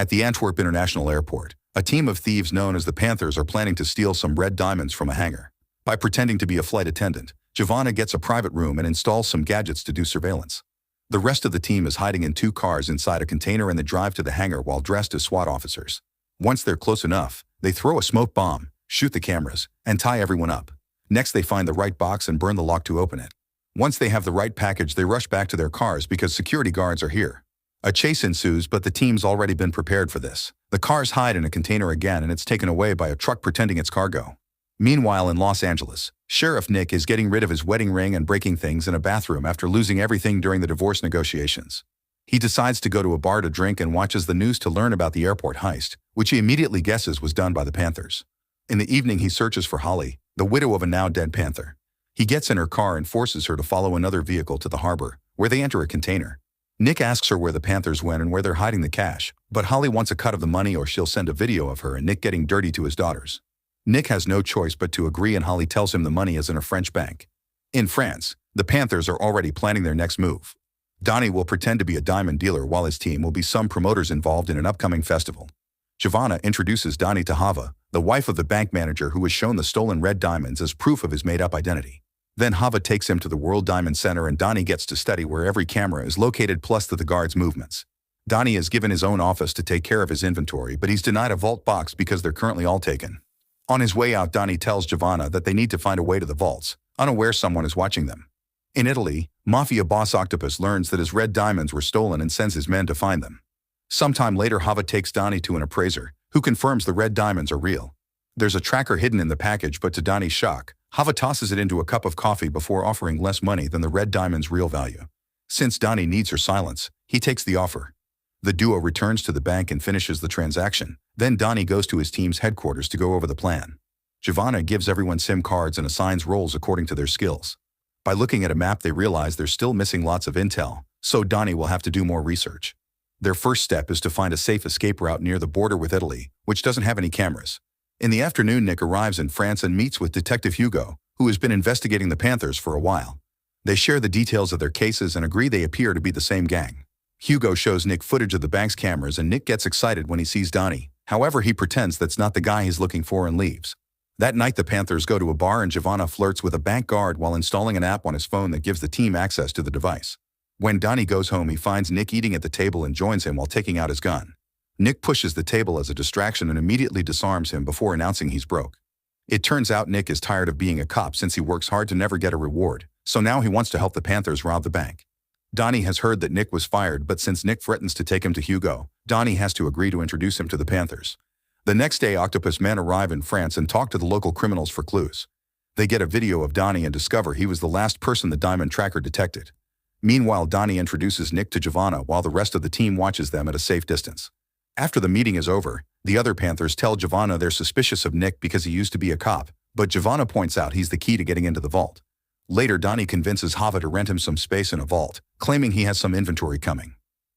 At the Antwerp International Airport, a team of thieves known as the Panthers are planning to steal some red diamonds from a hangar. By pretending to be a flight attendant, Giovanna gets a private room and installs some gadgets to do surveillance. The rest of the team is hiding in 2 cars inside a container and they drive to the hangar while dressed as SWAT officers. Once they're close enough, they throw a smoke bomb, shoot the cameras, and tie everyone up. Next, they find the right box and burn the lock to open it. Once they have the right package, they rush back to their cars because security guards are here. A chase ensues, but the team's already been prepared for this. The cars hide in a container again and it's taken away by a truck pretending it's cargo. Meanwhile, in Los Angeles, Sheriff Nick is getting rid of his wedding ring and breaking things in a bathroom after losing everything during the divorce negotiations. He decides to go to a bar to drink and watches the news to learn about the airport heist, which he immediately guesses was done by the Panthers. In the evening, he searches for Holly, the widow of a now-dead Panther. He gets in her car and forces her to follow another vehicle to the harbor, where they enter a container. Nick asks her where the Panthers went and where they're hiding the cash, but Holly wants a cut of the money or she'll send a video of her and Nick getting dirty to his daughters. Nick has no choice but to agree and Holly tells him the money is in a French bank. In France, the Panthers are already planning their next move. Donnie will pretend to be a diamond dealer while his team will be some promoters involved in an upcoming festival. Giovanna introduces Donnie to Hava, the wife of the bank manager who was shown the stolen red diamonds as proof of his made-up identity. Then Hava takes him to the World Diamond Center and Donnie gets to study where every camera is located plus the guards' movements. Donnie is given his own office to take care of his inventory, but he's denied a vault box because they're currently all taken. On his way out, Donnie tells Giovanna that they need to find a way to the vaults, unaware someone is watching them. In Italy, Mafia boss Octopus learns that his red diamonds were stolen and sends his men to find them. Sometime later, Hava takes Donnie to an appraiser, who confirms the red diamonds are real. There's a tracker hidden in the package, but to Donnie's shock, Hava tosses it into a cup of coffee before offering less money than the red diamond's real value. Since Donnie needs her silence, he takes the offer. The duo returns to the bank and finishes the transaction. Then Donnie goes to his team's headquarters to go over the plan. Giovanna gives everyone SIM cards and assigns roles according to their skills. By looking at a map, they realize they're still missing lots of intel, so Donnie will have to do more research. Their first step is to find a safe escape route near the border with Italy, which doesn't have any cameras. In the afternoon, Nick arrives in France and meets with Detective Hugo, who has been investigating the Panthers for a while. They share the details of their cases and agree they appear to be the same gang. Hugo shows Nick footage of the bank's cameras and Nick gets excited when he sees Donnie. However, he pretends that's not the guy he's looking for and leaves. That night, the Panthers go to a bar and Giovanna flirts with a bank guard while installing an app on his phone that gives the team access to the device. When Donnie goes home, he finds Nick eating at the table and joins him while taking out his gun. Nick pushes the table as a distraction and immediately disarms him before announcing he's broke. It turns out Nick is tired of being a cop since he works hard to never get a reward, so now he wants to help the Panthers rob the bank. Donnie has heard that Nick was fired, but since Nick threatens to take him to Hugo, Donnie has to agree to introduce him to the Panthers. The next day, Octopus men arrive in France and talk to the local criminals for clues. They get a video of Donnie and discover he was the last person the diamond tracker detected. Meanwhile, Donnie introduces Nick to Giovanna while the rest of the team watches them at a safe distance. After the meeting is over, the other Panthers tell Giovanna they're suspicious of Nick because he used to be a cop, but Giovanna points out he's the key to getting into the vault. Later, Donnie convinces Hava to rent him some space in a vault, claiming he has some inventory coming.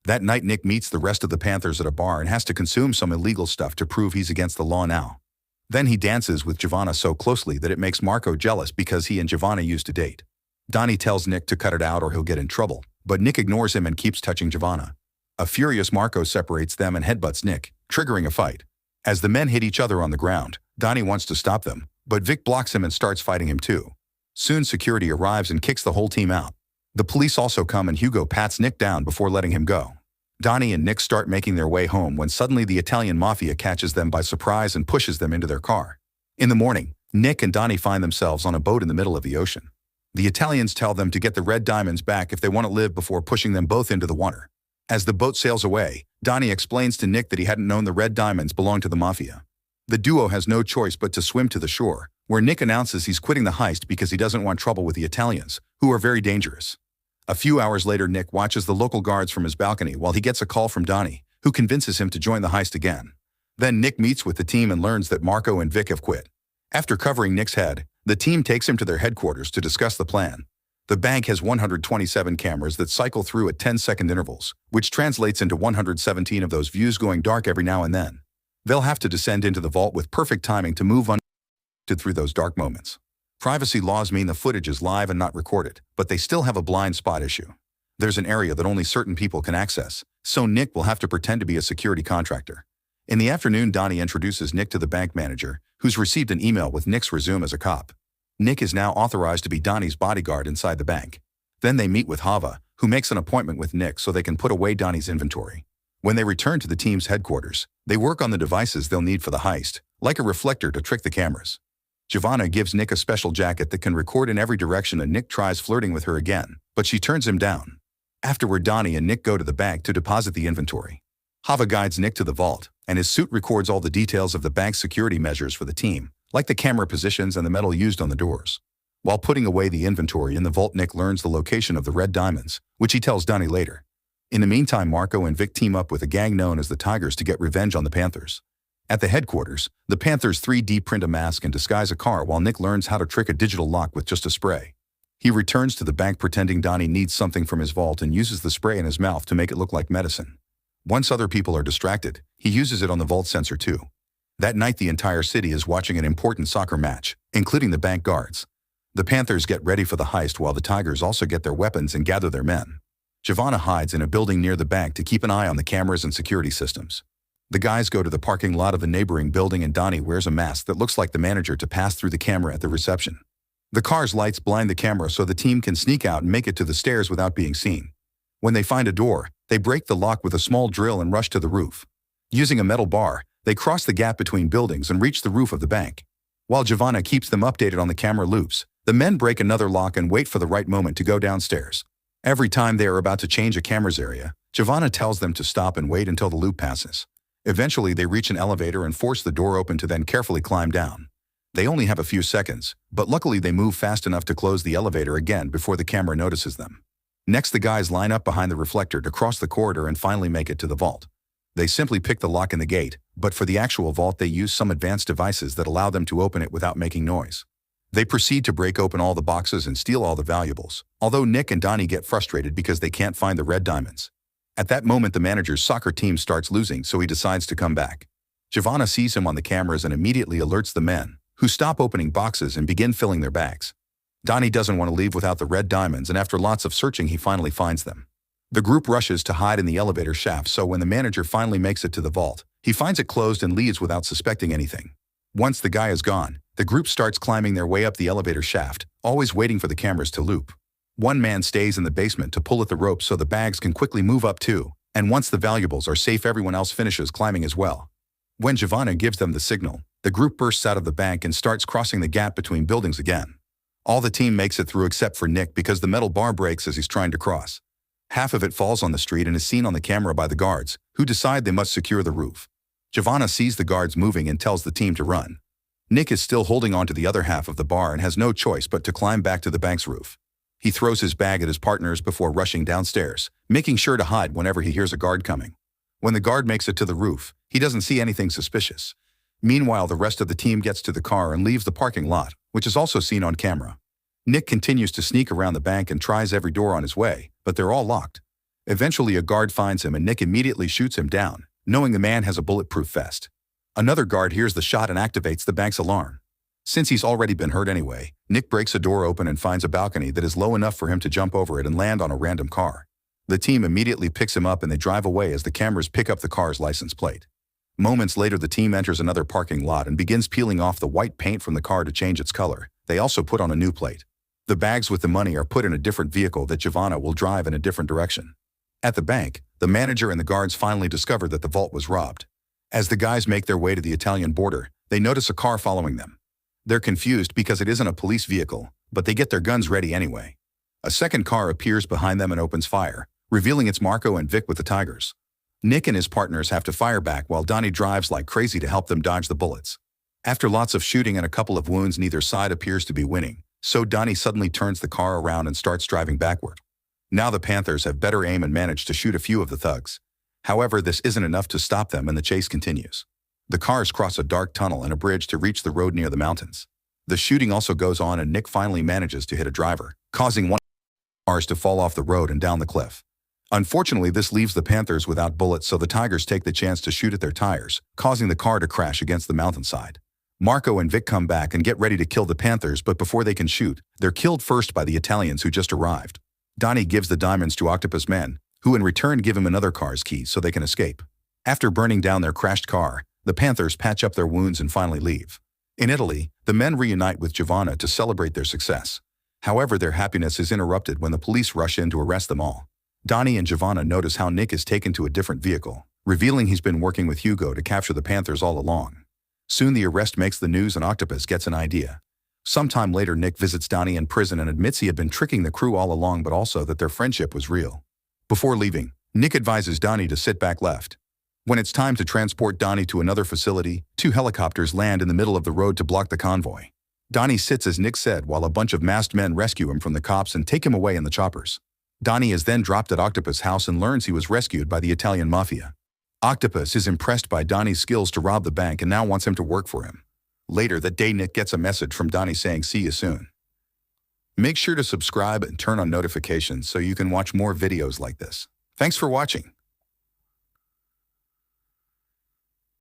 That night, Nick meets the rest of the Panthers at a bar and has to consume some illegal stuff to prove he's against the law now. Then he dances with Giovanna so closely that it makes Marco jealous because he and Giovanna used to date. Donnie tells Nick to cut it out or he'll get in trouble, but Nick ignores him and keeps touching Giovanna. A furious Marco separates them and headbutts Nick, triggering a fight. As the men hit each other on the ground, Donnie wants to stop them, but Vic blocks him and starts fighting him too. Soon security arrives and kicks the whole team out. The police also come and Hugo pats Nick down before letting him go. Donnie and Nick start making their way home when suddenly the Italian mafia catches them by surprise and pushes them into their car. In the morning, Nick and Donnie find themselves on a boat in the middle of the ocean. The Italians tell them to get the red diamonds back if they want to live before pushing them both into the water. As the boat sails away, Donnie explains to Nick that he hadn't known the red diamonds belonged to the mafia. The duo has no choice but to swim to the shore, where Nick announces he's quitting the heist because he doesn't want trouble with the Italians, who are very dangerous. A few hours later, Nick watches the local guards from his balcony while he gets a call from Donnie, who convinces him to join the heist again. Then Nick meets with the team and learns that Marco and Vic have quit. After covering Nick's head, the team takes him to their headquarters to discuss the plan. The bank has 127 cameras that cycle through at 10-second intervals, which translates into 117 of those views going dark every now and then. They'll have to descend into the vault with perfect timing to move through those dark moments. Privacy laws mean the footage is live and not recorded, but they still have a blind spot issue. There's an area that only certain people can access, so Nick will have to pretend to be a security contractor. In the afternoon, Donnie introduces Nick to the bank manager, who's received an email with Nick's resume as a cop. Nick is now authorized to be Donnie's bodyguard inside the bank. Then they meet with Hava, who makes an appointment with Nick so they can put away Donnie's inventory. When they return to the team's headquarters, they work on the devices they'll need for the heist, like a reflector to trick the cameras. Giovanna gives Nick a special jacket that can record in every direction, and Nick tries flirting with her again, but she turns him down. Afterward, Donnie and Nick go to the bank to deposit the inventory. Hava guides Nick to the vault, and his suit records all the details of the bank's security measures for the team, like the camera positions and the metal used on the doors. While putting away the inventory in the vault, Nick learns the location of the red diamonds, which he tells Donnie later. In the meantime, Marco and Vic team up with a gang known as the Tigers to get revenge on the Panthers. At the headquarters, the Panthers 3D print a mask and disguise a car while Nick learns how to trick a digital lock with just a spray. He returns to the bank pretending Donnie needs something from his vault and uses the spray in his mouth to make it look like medicine. Once other people are distracted, he uses it on the vault sensor too. That night, the entire city is watching an important soccer match, including the bank guards. The Panthers get ready for the heist while the Tigers also get their weapons and gather their men. Giovanna hides in a building near the bank to keep an eye on the cameras and security systems. The guys go to the parking lot of a neighboring building, and Donnie wears a mask that looks like the manager to pass through the camera at the reception. The car's lights blind the camera so the team can sneak out and make it to the stairs without being seen. When they find a door, they break the lock with a small drill and rush to the roof. Using a metal bar, they cross the gap between buildings and reach the roof of the bank. While Giovanna keeps them updated on the camera loops, the men break another lock and wait for the right moment to go downstairs. Every time they are about to change a camera's area, Giovanna tells them to stop and wait until the loop passes. Eventually, they reach an elevator and force the door open to then carefully climb down. They only have a few seconds, but luckily they move fast enough to close the elevator again before the camera notices them. Next, the guys line up behind the reflector to cross the corridor and finally make it to the vault. They simply pick the lock in the gate, but for the actual vault they use some advanced devices that allow them to open it without making noise. They proceed to break open all the boxes and steal all the valuables, although Nick and Donnie get frustrated because they can't find the red diamonds. At that moment, the manager's soccer team starts losing, so he decides to come back. Giovanna sees him on the cameras and immediately alerts the men, who stop opening boxes and begin filling their bags. Donnie doesn't want to leave without the red diamonds, and after lots of searching, he finally finds them. The group rushes to hide in the elevator shaft, so when the manager finally makes it to the vault, he finds it closed and leaves without suspecting anything. Once the guy is gone, the group starts climbing their way up the elevator shaft, always waiting for the cameras to loop. One man stays in the basement to pull at the rope so the bags can quickly move up too, and once the valuables are safe, everyone else finishes climbing as well. When Giovanna gives them the signal, the group bursts out of the bank and starts crossing the gap between buildings again. All the team makes it through except for Nick because the metal bar breaks as he's trying to cross. Half of it falls on the street and is seen on the camera by the guards, who decide they must secure the roof. Giovanna sees the guards moving and tells the team to run. Nick is still holding on to the other half of the bar and has no choice but to climb back to the bank's roof. He throws his bag at his partners before rushing downstairs, making sure to hide whenever he hears a guard coming. When the guard makes it to the roof, he doesn't see anything suspicious. Meanwhile, the rest of the team gets to the car and leaves the parking lot, which is also seen on camera. Nick continues to sneak around the bank and tries every door on his way, but they're all locked. Eventually, a guard finds him and Nick immediately shoots him down, knowing the man has a bulletproof vest. Another guard hears the shot and activates the bank's alarm. Since he's already been hurt anyway, Nick breaks a door open and finds a balcony that is low enough for him to jump over it and land on a random car. The team immediately picks him up and they drive away as the cameras pick up the car's license plate. Moments later, the team enters another parking lot and begins peeling off the white paint from the car to change its color. They also put on a new plate. The bags with the money are put in a different vehicle that Giovanna will drive in a different direction. At the bank, the manager and the guards finally discover that the vault was robbed. As the guys make their way to the Italian border, they notice a car following them. They're confused because it isn't a police vehicle, but they get their guns ready anyway. A second car appears behind them and opens fire, revealing it's Marco and Vic with the Tigers. Nick and his partners have to fire back while Donnie drives like crazy to help them dodge the bullets. After lots of shooting and a couple of wounds, neither side appears to be winning, so Donnie suddenly turns the car around and starts driving backward. Now the Panthers have better aim and manage to shoot a few of the thugs. However, this isn't enough to stop them and the chase continues. The cars cross a dark tunnel and a bridge to reach the road near the mountains. The shooting also goes on and Nick finally manages to hit a driver, causing one of the cars to fall off the road and down the cliff. Unfortunately, this leaves the Panthers without bullets, so the Tigers take the chance to shoot at their tires, causing the car to crash against the mountainside. Marco and Vic come back and get ready to kill the Panthers, but before they can shoot, they're killed first by the Italians who just arrived. Donnie gives the diamonds to Octopus men, who in return give him another car's key so they can escape. After burning down their crashed car, the Panthers patch up their wounds and finally leave. In Italy, the men reunite with Giovanna to celebrate their success. However, their happiness is interrupted when the police rush in to arrest them all. Donnie and Giovanna notice how Nick is taken to a different vehicle, revealing he's been working with Hugo to capture the Panthers all along. Soon the arrest makes the news and Octopus gets an idea. Sometime later, Nick visits Donnie in prison and admits he had been tricking the crew all along, but also that their friendship was real. Before leaving, Nick advises Donnie to sit back left. When it's time to transport Donnie to another facility, 2 helicopters land in the middle of the road to block the convoy. Donnie sits as Nick said while a bunch of masked men rescue him from the cops and take him away in the choppers. Donnie is then dropped at Octopus' house and learns he was rescued by the Italian mafia. Octopus is impressed by Donnie's skills to rob the bank and now wants him to work for him. Later that day, Nick gets a message from Donnie saying, "See you soon." Make sure to subscribe and turn on notifications so you can watch more videos like this. Thanks for watching.